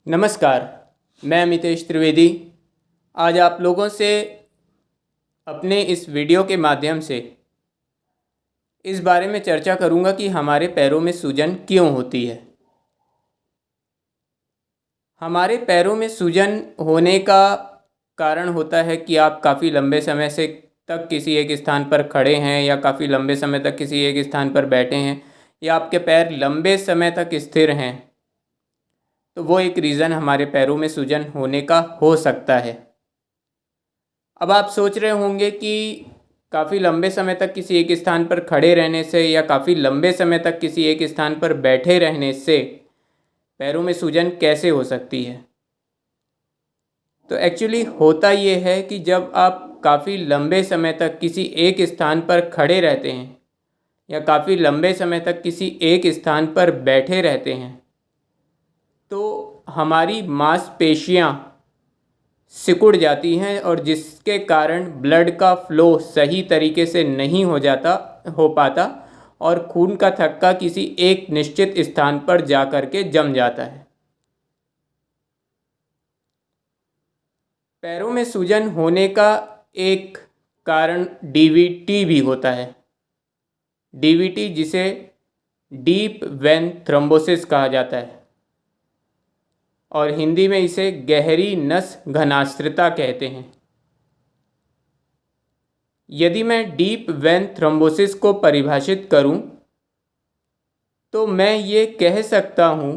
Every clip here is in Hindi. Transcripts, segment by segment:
नमस्कार। मैं अमितेश त्रिवेदी आज आप लोगों से अपने इस वीडियो के माध्यम से इस बारे में चर्चा करूंगा कि हमारे पैरों में सूजन क्यों होती है। हमारे पैरों में सूजन होने का कारण होता है कि आप काफ़ी लंबे समय से तक किसी एक स्थान पर खड़े हैं या काफ़ी लंबे समय तक किसी एक स्थान पर बैठे हैं या आपके पैर लंबे समय तक स्थिर हैं, तो वो एक रीज़न हमारे पैरों में सूजन होने का हो सकता है। अब आप सोच रहे होंगे कि काफ़ी लंबे समय तक किसी एक स्थान पर खड़े रहने से या काफ़ी लंबे समय तक किसी एक स्थान पर बैठे रहने से पैरों में सूजन कैसे हो सकती है। तो एक्चुअली होता ये है कि जब आप काफ़ी लंबे समय तक किसी एक स्थान पर खड़े रहते हैं या काफ़ी लंबे समय तक किसी एक स्थान पर बैठे रहते हैं, तो हमारी मांसपेशियां सिकुड़ जाती हैं और जिसके कारण ब्लड का फ्लो सही तरीके से नहीं हो पाता और खून का थक्का किसी एक निश्चित स्थान पर जा कर के जम जाता है। पैरों में सूजन होने का एक कारण डीवीटी भी होता है। डीवीटी जिसे डीप वेन थ्रोम्बोसिस कहा जाता है और हिंदी में इसे गहरी नस घनास्त्रता कहते हैं। यदि मैं डीप वेन थ्रोम्बोसिस को परिभाषित करूं, तो मैं ये कह सकता हूं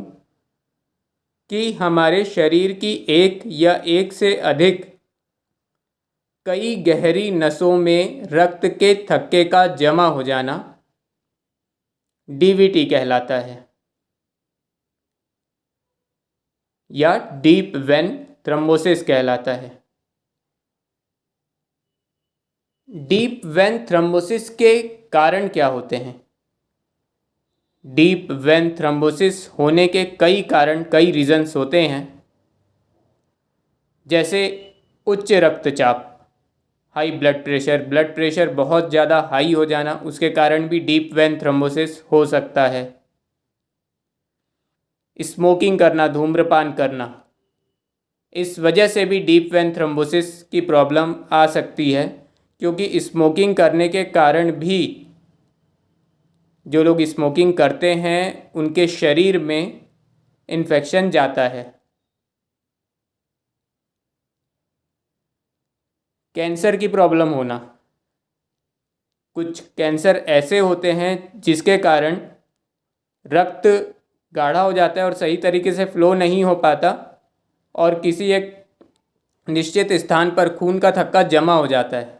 कि हमारे शरीर की एक या एक से अधिक कई गहरी नसों में रक्त के थक्के का जमा हो जाना डीवीटी कहलाता है या डीप वेन थ्रोम्बोसिस कहलाता है। डीप वेन थ्रोम्बोसिस के कारण क्या होते हैं? डीप वेन थ्रोम्बोसिस होने के कई कारण, कई रीजंस होते हैं, जैसे उच्च रक्तचाप, हाई ब्लड प्रेशर बहुत ज़्यादा हाई हो जाना, उसके कारण भी डीप वेन थ्रोम्बोसिस हो सकता है। स्मोकिंग करना, धूम्रपान करना, इस वजह से भी डीप वेन थ्रोम्बोसिस की प्रॉब्लम आ सकती है, क्योंकि स्मोकिंग करने के कारण भी जो लोग स्मोकिंग करते हैं उनके शरीर में इन्फेक्शन जाता है। कैंसर की प्रॉब्लम होना, कुछ कैंसर ऐसे होते हैं जिसके कारण रक्त गाढ़ा हो जाता है और सही तरीके से फ्लो नहीं हो पाता और किसी एक निश्चित स्थान पर खून का थक्का जमा हो जाता है।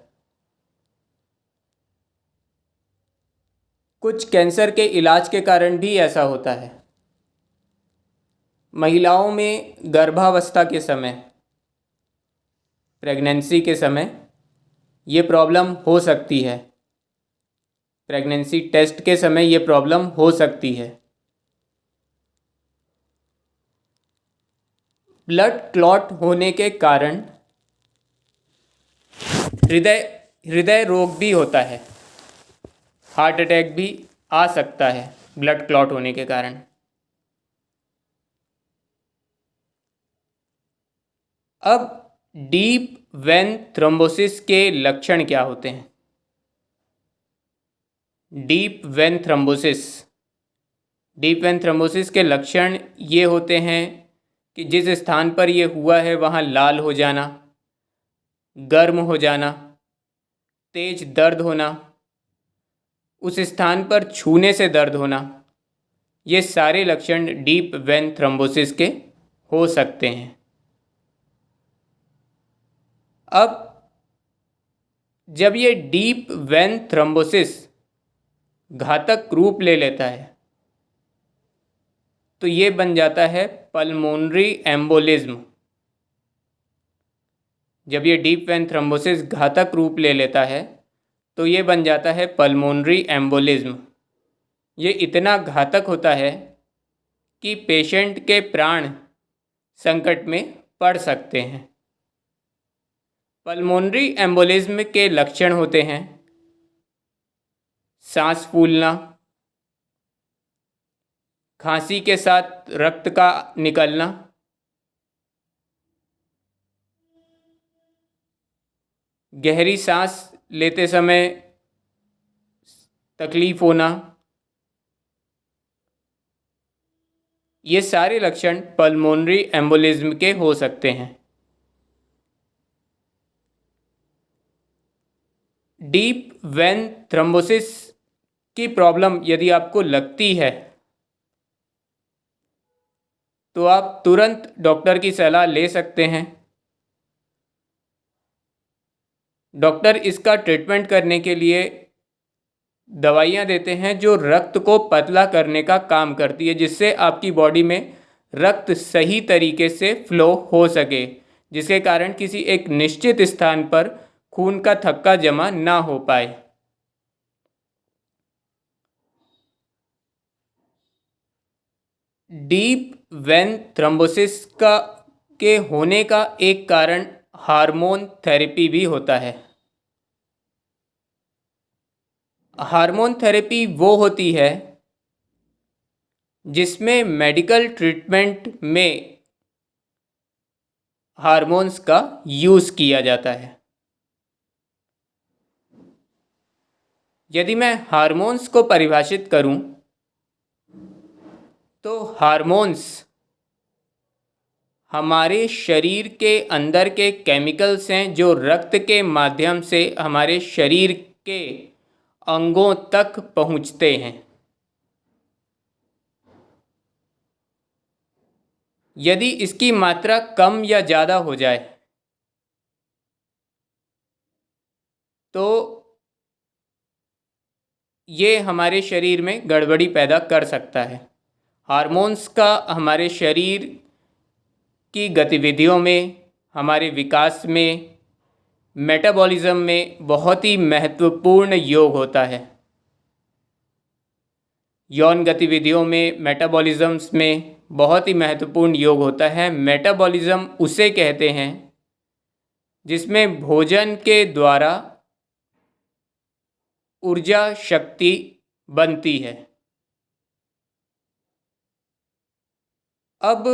कुछ कैंसर के इलाज के कारण भी ऐसा होता है। महिलाओं में गर्भावस्था के समय, प्रेगनेंसी के समय ये प्रॉब्लम हो सकती है। प्रेगनेंसी टेस्ट के समय ये प्रॉब्लम हो सकती है। ब्लड क्लॉट होने के कारण हृदय हृदय रोग भी होता है, हार्ट अटैक भी आ सकता है ब्लड क्लॉट होने के कारण। अब डीप वेन थ्रोम्बोसिस के लक्षण क्या होते हैं? डीप वेन थ्रोम्बोसिस के लक्षण ये होते हैं कि जिस स्थान पर ये हुआ है वहाँ लाल हो जाना, गर्म हो जाना, तेज दर्द होना, उस स्थान पर छूने से दर्द होना, ये सारे लक्षण डीप वेन थ्रोम्बोसिस के हो सकते हैं। अब जब ये डीप वेन थ्रोम्बोसिस घातक रूप ले लेता है तो ये बन जाता है पल्मोनरी एम्बोलिज्म। जब ये डीप वेन थ्रोम्बोसिस घातक रूप ले लेता है तो ये बन जाता है पल्मोनरी एम्बोलिज्म। ये इतना घातक होता है कि पेशेंट के प्राण संकट में पड़ सकते हैं। पल्मोनरी एम्बोलिज्म के लक्षण होते हैं सांस फूलना, खांसी के साथ रक्त का निकलना, गहरी सांस लेते समय तकलीफ होना, ये सारे लक्षण पल्मोनरी एम्बोलिज्म के हो सकते हैं। डीप वेन थ्रोम्बोसिस की प्रॉब्लम यदि आपको लगती है तो आप तुरंत डॉक्टर की सलाह ले सकते हैं। डॉक्टर इसका ट्रीटमेंट करने के लिए दवाइयाँ देते हैं जो रक्त को पतला करने का काम करती है, जिससे आपकी बॉडी में रक्त सही तरीके से फ्लो हो सके, जिसके कारण किसी एक निश्चित स्थान पर खून का थक्का जमा ना हो पाए। डीप वेन थ्रोम्बोसिस के होने का एक कारण हार्मोन थेरेपी भी होता है। हार्मोन थेरेपी वो होती है जिसमें मेडिकल ट्रीटमेंट में हार्मोन्स का यूज़ किया जाता है। यदि मैं हार्मोन्स को परिभाषित करूं तो हार्मोन्स हमारे शरीर के अंदर के केमिकल्स हैं जो रक्त के माध्यम से हमारे शरीर के अंगों तक पहुंचते हैं। यदि इसकी मात्रा कम या ज़्यादा हो जाए तो ये हमारे शरीर में गड़बड़ी पैदा कर सकता है। हार्मोन्स का हमारे शरीर की गतिविधियों में, हमारे विकास में, मेटाबॉलिज्म में बहुत ही महत्वपूर्ण योग होता है। यौन गतिविधियों में, मेटाबॉलिज्म्स में बहुत ही महत्वपूर्ण योग होता है। मेटाबॉलिज्म उसे कहते हैं जिसमें भोजन के द्वारा ऊर्जा शक्ति बनती है। अब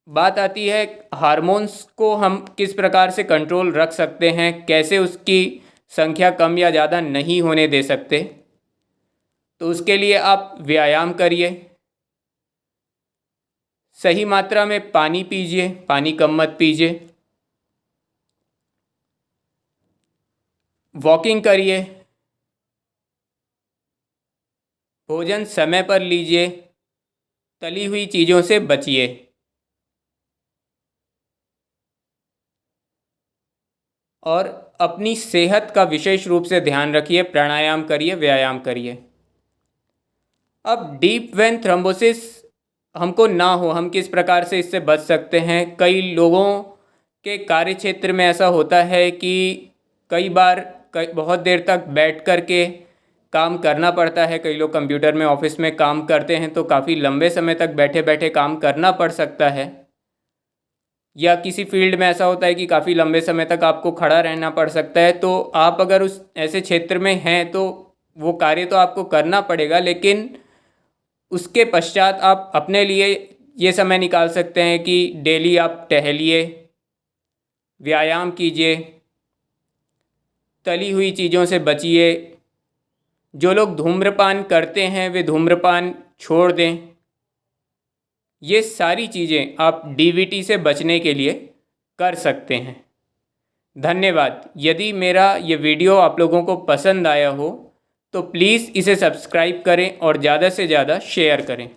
बात आती है हार्मोन्स को हम किस प्रकार से कंट्रोल रख सकते हैं, कैसे उसकी संख्या कम या ज़्यादा नहीं होने दे सकते। तो उसके लिए आप व्यायाम करिए, सही मात्रा में पानी पीजिए, पानी कम मत पीजिए, वॉकिंग करिए, भोजन समय पर लीजिए, तली हुई चीज़ों से बचिए। और अपनी सेहत का विशेष रूप से ध्यान रखिए, प्राणायाम करिए, व्यायाम करिए। अब डीप वेन थ्रोम्बोसिस हमको ना हो, हम किस प्रकार से इससे बच सकते हैं। कई लोगों के कार्य क्षेत्र में ऐसा होता है कि कई बार बहुत देर तक बैठ कर के काम करना पड़ता है। कई लोग कंप्यूटर में, ऑफिस में काम करते हैं तो काफ़ी लंबे समय तक बैठे बैठे काम करना पड़ सकता है। या किसी फील्ड में ऐसा होता है कि काफ़ी लंबे समय तक आपको खड़ा रहना पड़ सकता है। तो आप अगर उस ऐसे क्षेत्र में हैं तो वो कार्य तो आपको करना पड़ेगा, लेकिन उसके पश्चात आप अपने लिए ये समय निकाल सकते हैं कि डेली आप टहलिए, व्यायाम कीजिए, तली हुई चीज़ों से बचिए। जो लोग धूम्रपान करते हैं वे धूम्रपान छोड़ दें। ये सारी चीज़ें आप डीवीटी से बचने के लिए कर सकते हैं। धन्यवाद। यदि मेरा ये वीडियो आप लोगों को पसंद आया हो तो प्लीज़ इसे सब्सक्राइब करें और ज़्यादा से ज़्यादा शेयर करें।